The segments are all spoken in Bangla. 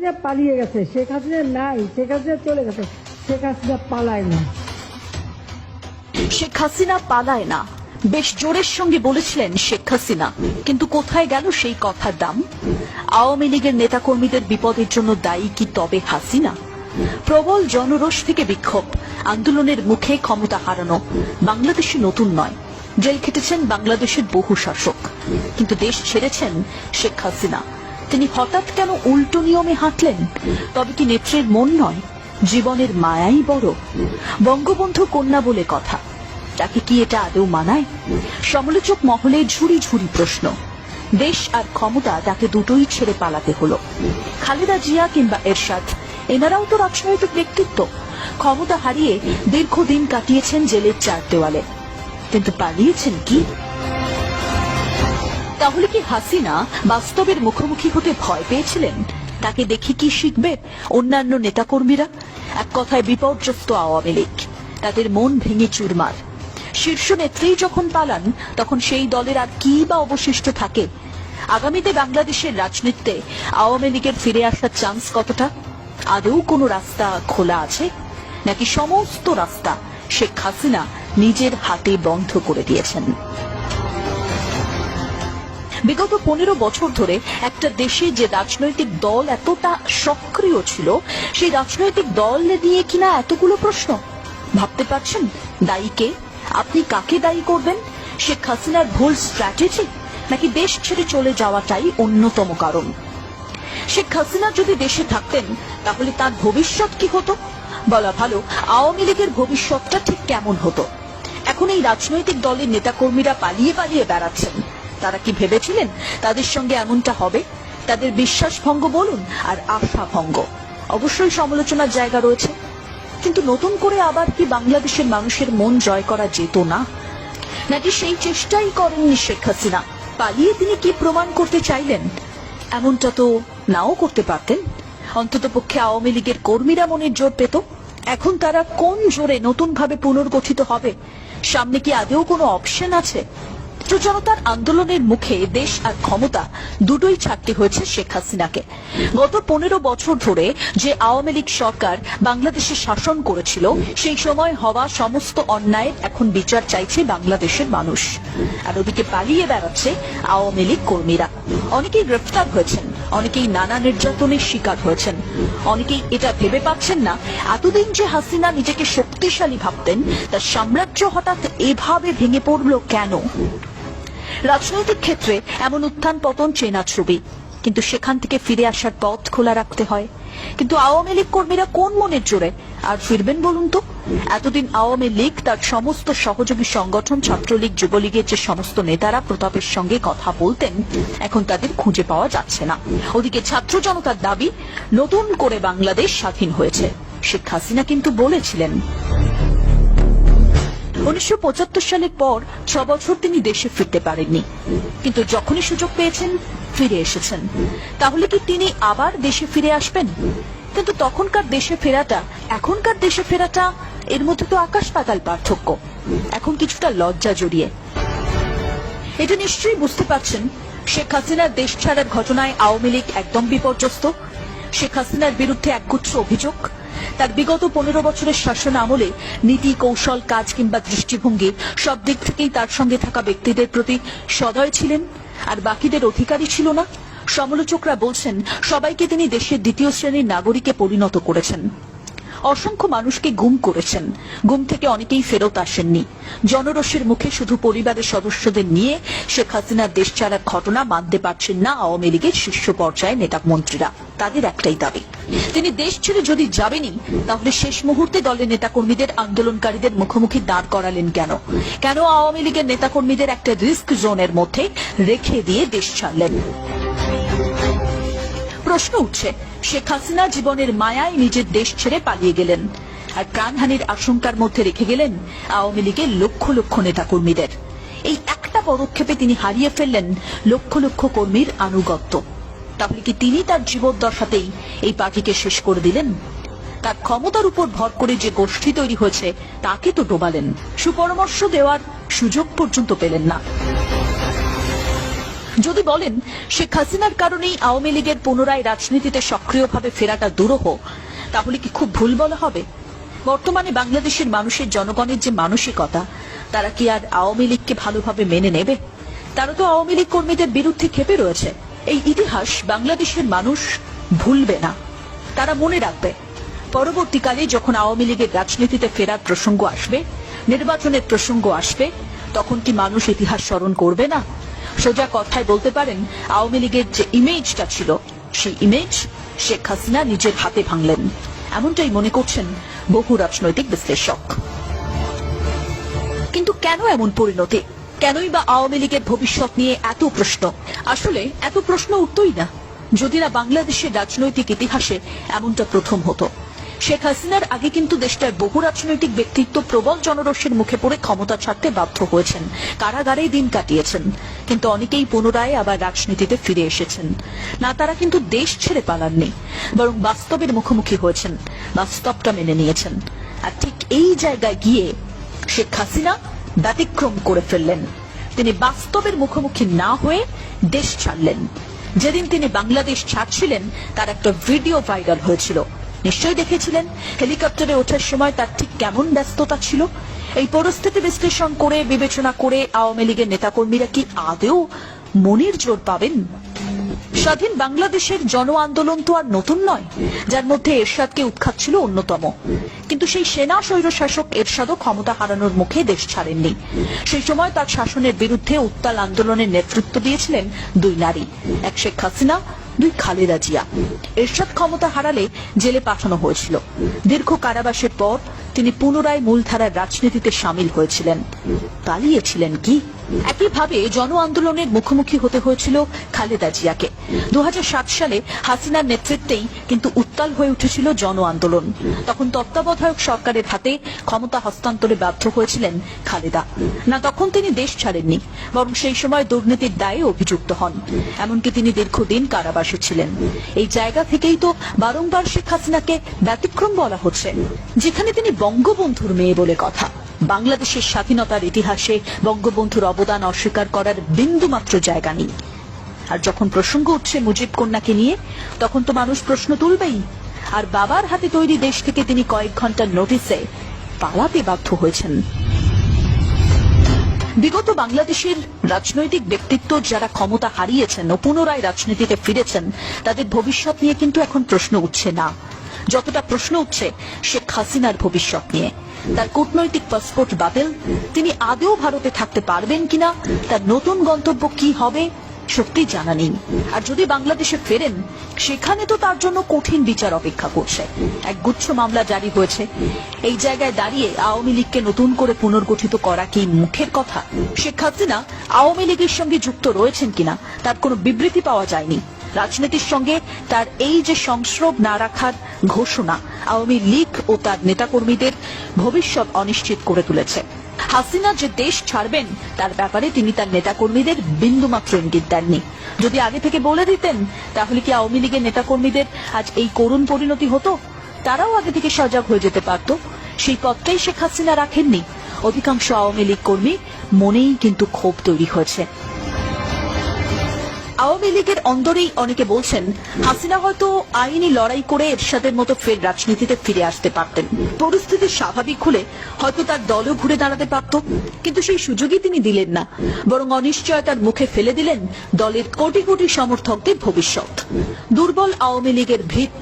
হাসিনা পালিয়ে গেছে, শেখ হাসিনা নাই, শেখ হাসিনা চলে গেছে, শেখ হাসিনা পালায় না। শেখ হাসিনা পালায় না, বেশ জোরের সঙ্গে বলেছিলেন শেখ হাসিনা। কিন্তু কোথায় গেল সেই কথার দাম? আওয়ামী লীগের নেতাকর্মীদের বিপদের জন্য দায়ী কি তবে হাসিনা? প্রবল জনরোষ থেকে বিক্ষোভ, আন্দোলনের মুখে ক্ষমতা হারানো বাংলাদেশে নতুন নয়। জেল খেটেছেন বাংলাদেশের বহু শাসক, কিন্তু দেশ ছেড়েছেন শেখ হাসিনা। তিনি হঠাৎ কেন উল্টো নিয়মে হাঁটলেন? তবে কি নেত্রীর মন নয়, জীবনের মায়াই বড়? বঙ্গবন্ধু কন্যা বলে কথা, তাকে কি এটা আদৌ মানায়? সমালোচক মহলে ঝুড়ি ঝুড়ি প্রশ্ন। দেশ আর ক্ষমতা, তাকে দুটোই ছেড়ে পালাতে হলো। খালেদা জিয়া কিংবা এরশাদ, এনারাও তো রাজনৈতিক ব্যক্তিত্ব। ক্ষমতা হারিয়ে দীর্ঘদিন কাটিয়েছেন জেলের চার দেওয়ালে, কিন্তু পালিয়েছেন কি? তাহলে কি হাসিনা বাস্তবের মুখোমুখি হতে ভয় পেয়েছিলেন? তাকে দেখে কি শিখবে অন্যান্য নেতাকর্মীরা? এক কথায় বিপর্যস্ত আওয়ামী লীগ, তাদের মন ভেঙে চুরমার। শীর্ষ নেত্রী যখন পালান, তখন সেই দলের আর কি বা অবশিষ্ট থাকে? আগামীতে বাংলাদেশের রাজনীতিতে আওয়ামী লীগের ফিরে আসার চান্স কতটা? আদৌ কোনো রাস্তা খোলা আছে, নাকি সমস্ত রাস্তা শেখ হাসিনা নিজের হাতে বন্ধ করে দিয়েছেন? বিগত 15 বছর ধরে একটা দেশে যে রাজনৈতিক দল এতটা সক্রিয় ছিল, সেই রাজনৈতিক দল নিয়ে কিনা এতগুলো প্রশ্ন। ভাবতে পারছেন দায়ী কে? আপনি কাকে দায়ী করবেন? শেখ হাসিনার ভুল স্ট্র্যাটেজি, নাকি দেশ ছেড়ে চলে যাওয়াটাই অন্যতম কারণ? শেখ হাসিনা যদি দেশে থাকতেন, তাহলে তার ভবিষ্যৎ কি হতো? বলা ভালো, আওয়ামী লীগের ভবিষ্যৎটা ঠিক কেমন হতো? এখন এই রাজনৈতিক দলের নেতাকর্মীরা পালিয়ে পালিয়ে বেড়াচ্ছেন। তারা কি ভেবেছিলেন তাদের সঙ্গে এমনটা হবে? তাদের বিশ্বাস ভঙ্গ বলুন আর আশা ভঙ্গ, অবশ্যই সমালোচনার জায়গা রয়েছে। কিন্তু নতুন করে আবার কি বাংলাদেশের মানুষের মন জয় করা যেত না? নাকি সেই চেষ্টাই করেননি শেখ হাসিনা? পালিয়ে তিনি কি প্রমাণ করতে চাইলেন? এমনটা তো নাও করতে পারতেন। অন্তত পক্ষে আওয়ামী লীগের কর্মীরা মনের জোর পেত। এখন তারা কোন জোরে নতুন ভাবে পুনর্গঠিত হবে? সামনে কি আদৌ কোনো অপশন আছে? জনতার আন্দোলনের মুখে দেশ আর ক্ষমতা দুটোই ছাড়তে হয়েছে শেখ হাসিনাকে। গত 15 বছর ধরে যে আওয়ামী লীগ সরকার বাংলাদেশে শাসন করেছিল, সেই সময় হওয়া সমস্ত অন্যায়ের এখন বিচার চাইছে বাংলাদেশের মানুষ। আর ওদিকে পালিয়ে বেড়াচ্ছে আওয়ামী লীগ কর্মীরা। অনেকেই গ্রেফতার হয়েছেন, অনেকেই নানা নির্যাতনের শিকার হয়েছেন। অনেকেই এটা ভেবে পাচ্ছেন না, এতদিন যে হাসিনা নিজেকে শক্তিশালী ভাবতেন, তার সাম্রাজ্য হঠাৎ এভাবে ভেঙে পড়ল কেন? রাজনৈতিক ক্ষেত্রে এমন উত্থান পতন চেনা ছবি, কিন্তু সেখান থেকে ফিরে আসার পথ খোলা রাখতে হয়। কিন্তু আওয়ামী লীগ কর্মীরা কোন মনের জোরে আর ফিরবেন বলুন তো? এতদিন আওয়ামী লীগ তার সমস্ত সহযোগী সংগঠন, ছাত্রলীগ, যুবলীগের যে সমস্ত নেতারা প্রতাপের সঙ্গে কথা বলতেন, এখন তাদের খুঁজে পাওয়া যাচ্ছে না। ওদিকে ছাত্র জনতার দাবি, নতুন করে বাংলাদেশ স্বাধীন হয়েছে। শেখ হাসিনা কিন্তু বলেছিলেন 1975 সালের পর 6 বছর তিনি দেশে ফিরতে পারেননি, কিন্তু যখনই সুযোগ পেয়েছেন ফিরে এসেছেন। তাহলে কি তিনি আবার দেশে ফিরে আসবেন? কিন্তু তখনকার দেশে ফেরাটা, এখনকার দেশে ফেরাটা, এর মধ্যে তো আকাশ পাতাল পার্থক্য। এখন কিছুটা লজ্জা জড়িয়ে। এটা নিশ্চয়ই বুঝতে পারছেন, শেখ হাসিনার দেশ ছাড়ার ঘটনায় আওয়ামী লীগ একদম বিপর্যস্ত। শেখ হাসিনার বিরুদ্ধে একগুচ্ছ অভিযোগ। তার বিগত 15 বছরের শাসন আমলে নীতি, কৌশল, কাজ কিংবা দৃষ্টিভঙ্গি সব দিক থেকেই তার সঙ্গে থাকা ব্যক্তিদের প্রতি সদয় ছিলেন, আর বাকিদের অধিকারী ছিল না। সমালোচকরা বলছেন, সবাইকে তিনি দেশের দ্বিতীয় শ্রেণীর নাগরিকে পরিণত করেছেন। অসংখ্য মানুষকে গুম করেছেন, গুম থেকে অনেকেই ফেরত আসেননি। জনরোষের মুখে শুধু পরিবারের সদস্যদের নিয়ে শেখ হাসিনার দেশ ছাড়ার ঘটনা মানতে পারছেন না আওয়ামী লীগের শীর্ষ পর্যায়ে নেতা মন্ত্রীরা। তাদের একটাই দাবি, তিনি দেশ ছেড়ে যদি যাবেনই, তাহলে শেষ মুহূর্তে দলের নেতাকর্মীদের, আন্দোলনকারীদের মুখোমুখি দাঁড় করালেন কেন? কেন আওয়ামী লীগের নেতাকর্মীদের একটা রিস্ক জোনের মধ্যে রেখে দিয়ে দেশ ছাড়লেন? প্রশ্ন উঠছে, শেখ হাসিনা জীবনের মায়ায় নিজের দেশ ছেড়ে পালিয়ে গেলেন, আর প্রাণহানির আশঙ্কার মধ্যে রেখে গেলেন আওয়ামী লীগের লক্ষ লক্ষ নেতাকর্মীদের। এই একটা পদক্ষেপে তিনি হারিয়ে ফেললেন লক্ষ লক্ষ কর্মীর আনুগত্য। তাহলে কি তিনি তার জীবদ্দশাতেই এই পার্টিকে শেষ করে দিলেন? তার ক্ষমতার উপর ভর করে যে গোষ্ঠী তৈরি হয়েছে, তাকে তো ডোবালেন। সুপরামর্শ দেওয়ার সুযোগ পর্যন্ত পেলেন না। যদি বলেন শেখ হাসিনার কারণেই আওয়ামী লীগের পুনরায় রাজনীতিতে সক্রিয়ভাবে ফেরাটা দুরূহ, তাহলে কি খুব ভুল বলা হবে? বর্তমানে বাংলাদেশের মানুষের জনগণের যে মানসিকতা, তারা কি আর আওয়ামী লীগকে ভালোভাবে মেনে নেবে? তারা তো আওয়ামী লীগ কর্মীদের বিরুদ্ধে ক্ষেপে রয়েছে। এই ইতিহাস বাংলাদেশের মানুষ ভুলবে না, তারা মনে রাখবে। পরবর্তীকালে যখন আওয়ামী লীগের রাজনীতিতে ফেরার প্রসঙ্গ আসবে, নির্বাচনের প্রসঙ্গ আসবে, তখন কি মানুষ ইতিহাস স্মরণ করবে না? সোজা কথায় বলতে পারেন, আওয়ামী লীগের যে ইমেজটা ছিল, সেই ইমেজ শেখ হাসিনা নিজের হাতে ভাঙলেন, এমনটাই মনে করছেন বহু রাজনৈতিক বিশ্লেষক। কিন্তু কেন এমন পরিণতি? কেনই বা আওয়ামী লীগের ভবিষ্যৎ নিয়ে এত প্রশ্ন? আসলে এত প্রশ্ন উঠতই না যদি না বাংলাদেশের রাজনৈতিক ইতিহাসে এমনটা প্রথম হতো। শেখ হাসিনার আগে কিন্তু দেশটার বহু রাজনৈতিক ব্যক্তিত্ব প্রবল জনরোষের মুখে পড়ে ক্ষমতা ছাড়তে বাধ্য হয়েছেন, কারাগারে দিন কাটিয়েছেন, কিন্তু অনেকেই পুনরায় আবার রাজনীতিতে ফিরে এসেছেন। না, তারা কিন্তু দেশ ছেড়ে পালাননি, বরং বাস্তবের মুখোমুখি হয়েছেন, বাস্তবটা মেনে নিয়েছেন। আর ঠিক এই জায়গায় গিয়ে শেখ হাসিনা ব্যতিক্রম করে ফেললেন। তিনি বাস্তবের মুখোমুখি না হয়ে দেশ ছাড়লেন। যেদিন তিনি বাংলাদেশ ছাড়ছিলেন, তার একটা ভিডিও ভাইরাল হয়েছিল, নিশ্চয়ই দেখেছিলেন। হেলিকপ্টারে ওঠার সময় তার ঠিক কেমন ব্যস্ততা ছিল? এই পরিস্থিতি বিশ্লেষণ করে বিবেচনা করে আওয়ামী লীগের নেতাকর্মীরা কি আদৌ মনের জোর পাবেন? স্বাধীন বাংলাদেশের জন আন্দোলন তো আর নতুন নয়, যার মধ্যে এরশাদকে উৎখাত ছিল অন্যতম। কিন্তু সেই সেনা স্বৈরশাসক এরশাদও ক্ষমতা হারানোর মুখে দেশ ছাড়েননি। সেই সময় তার শাসনের বিরুদ্ধে উত্তাল আন্দোলনের নেতৃত্ব দিয়েছিলেন দুই নারী, এক শেখ হাসিনা, দুই খালেদা জিয়া। এরশাদ ক্ষমতা হারালে জেলে পাঠানো হয়েছিল। দীর্ঘ কারাবাসের পর তিনি পুনরায় মূলধারার রাজনীতিতে সামিল হয়েছিলেন। পালিয়েছিলেন কি? একইভাবে জন আন্দোলনের মুখোমুখি হতে হয়েছিল খালেদা জিয়াকে। 2007 সালে হাসিনার নেতৃত্বেই কিন্তু উত্তাল হয়ে উঠেছিল জন আন্দোলন। তখন তত্ত্বাবধায়ক সরকারের হাতে ক্ষমতা হস্তান্তরে বাধ্য হয়েছিলেন খালেদা। না, তখন তিনি দেশ ছাড়েননি, বরং সেই সময় দুর্নীতির দায়ে অভিযুক্ত হন। এমনকি তিনি দীর্ঘদিন কারাবাসে ছিলেন। এই জায়গা থেকেই তো বারংবার শেখ হাসিনাকে ব্যতিক্রম বলা হচ্ছে। যেখানে তিনি বঙ্গবন্ধুর মেয়ে বলে কথা, বাংলাদেশের স্বাধীনতার ইতিহাসে বঙ্গবন্ধুর অবদান অস্বীকার করার বিন্দুমাত্র জায়গা নেই। আর যখন প্রসঙ্গ উঠছে মুজিব কন্যাকে নিয়ে, তখন তো মানুষ প্রশ্ন তুলবেই। আর বাবার হাতে তৈরি দেশ থেকে তিনি কয়েক ঘন্টার নোটিসে পালাতে বাধ্য হয়েছেন। বিগত বাংলাদেশের রাজনৈতিক ব্যক্তিত্ব যারা ক্ষমতা হারিয়েছেন ও পুনরায় রাজনীতিতে ফিরেছেন, তাদের ভবিষ্যৎ নিয়ে কিন্তু এখন প্রশ্ন উঠছে না, যতটা প্রশ্ন উঠছে শেখ হাসিনার ভবিষ্যৎ নিয়ে। তার কূটনৈতিক পাসপোর্ট বাতিল, তিনি আদৌ ভারতে থাকতে পারবেন কিনা, তার নতুন গন্তব্য কি হবে, সত্যি জানা নেই। আর যদি বাংলাদেশে ফেরেন, সেখানে তো তার জন্য কঠিন বিচার অপেক্ষা করছে। এক গুচ্ছ মামলা জারি হয়েছে। এই জায়গায় দাঁড়িয়ে আওয়ামী লীগকে নতুন করে পুনর্গঠিত করা কি মুখের কথা? শেখ হাসিনা আওয়ামী লীগের সঙ্গে যুক্ত রয়েছেন কিনা তার কোনো বিবৃতি পাওয়া যায়নি। রাজনীতির সঙ্গে তার এই যে সংস্রব না রাখার ঘোষণা আওয়ামী লীগ ও তার নেতাকর্মীদের ভবিষ্যৎ অনিশ্চিত করে তুলেছে। হাসিনা যে দেশ ছাড়বেন তার ব্যাপারে তিনি তার নেতাকর্মীদের বিন্দুমাত্র ইঙ্গিত দেননি। যদি আগে থেকে বলে দিতেন, তাহলে কি আওয়ামী লীগের নেতাকর্মীদের আজ এই করুণ পরিণতি হতো? তারাও আগে থেকে সজাগ হয়ে যেতে পারত। সেই পথটাই শেখ হাসিনা রাখেননি। অধিকাংশ আওয়ামী লীগ কর্মী মনেই কিন্তু ক্ষোভ তৈরি হয়েছে। আওয়ামী লীগের অন্দরেই অনেকে বলছেন, হাসিনা হয়তো আইনি লড়াই করে এরশাদের মতো ফের রাজনীতিতে ফিরে আসতে পারতেন। পরিস্থিতি স্বাভাবিক হলে হয়তো তার দলও ঘুরে দাঁড়াতে পারত, কিন্তু সেই সুযোগই তিনি দিলেন না। বরং অনিশ্চয়তার মুখে ফেলে দিলেন দলের কোটি কোটি সমর্থকদের ভবিষ্যৎ। দুর্বল আওয়ামী লীগের ভিত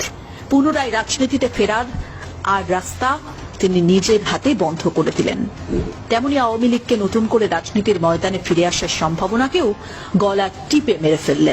পুনরায় রাজনীতিতে ফেরার আর রাস্তা তিনি নিজের হাতে বন্ধ করে দিলেন। তেমনি আওয়ামী লীগকে নতুন করে রাজনীতির ময়দানে ফিরে আসার সম্ভাবনাকেও গলা টিপে মেরে ফেললেন।